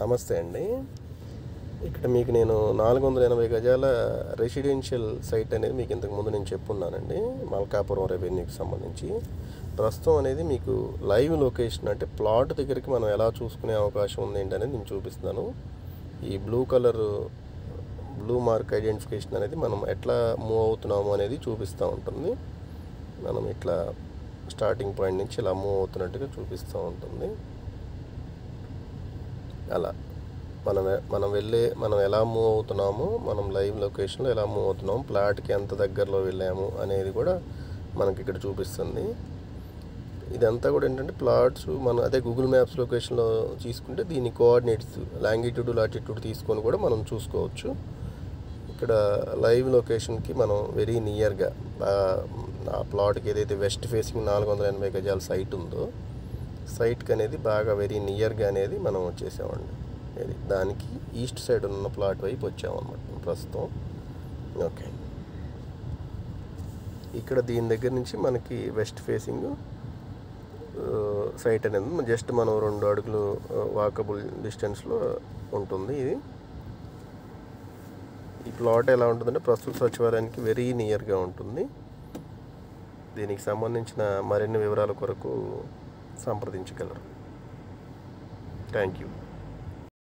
నమస్తే అండి. ఇక్కడ మీకు నేను 480 గజాల రెసిడెన్షియల్ సైట్ అనేది మీకు ఇంతకుముందు నేను చెప్పున్నానండి. మల్కాపురం రెవెన్యూకి సంబంధించి. ప్రస్తుతం అనేది మీకు లైవ్ లొకేషన్ అంటే ప్లాట్ దగ్గరికి మనం ఎలా చూసుకునే అవకాశం ఉంది ఏంటనేది నేను చూపిస్తున్నాను. ఈ బ్లూ మార్క్ ఐడెంటిఫికేషన్ అనేది మనం ఎట్లా మూవ్ అవుతున్నాము అనేది చూపిస్తూ ఉంటుంది. మనం ఇట్లా స్టార్టింగ్ పాయింట్ నుంచి ఇలా మూవ్ అవుతున్నట్టుగా చూపిస్తూ ఉంటుంది. అలా మనం ఎలా మూవ్ అవుతున్నామో, మనం లైవ్ లొకేషన్లో ఎలా మూవ్ అవుతున్నాము, ప్లాట్కి ఎంత దగ్గరలో వెళ్ళాము అనేది కూడా మనకి ఇక్కడ చూపిస్తుంది. ఇదంతా కూడా ఏంటంటే ప్లాట్స్ మనం అదే గూగుల్ మ్యాప్స్ లొకేషన్లో తీసుకుంటే దీని కోఆర్డినేట్స్ లాంగిట్యూడ్ లాటిట్యూడ్ తీసుకొని కూడా మనం చూసుకోవచ్చు. ఇక్కడ లైవ్ లొకేషన్కి మనం వెరీ నియర్గా ఆ ప్లాట్కి ఏదైతే వెస్ట్ ఫేసింగ్ 480 గజాల సైట్ ఉందో సైట్కి అనేది బాగా వెరీ నియర్గా అనేది మనం వచ్చేసామండి. ఇది దానికి ఈస్ట్ సైడ్ ఉన్న ప్లాట్ వైపు వచ్చామన్నమాట ప్రస్తుతం. ఓకే, ఇక్కడ దీని దగ్గర నుంచి మనకి వెస్ట్ ఫేసింగ్ సైట్ అనేది జస్ట్ మనం 2 అడుగులు వాకబుల్ డిస్టెన్స్లో ఉంటుంది. ఈ ప్లాట్ ఎలా ఉంటుందంటే ప్రస్తుత సచివాలయానికి వెరీ నియర్గా ఉంటుంది. దీనికి సంబంధించిన మరిన్ని వివరాల కొరకు సంప్రదించగలరు. Thank you.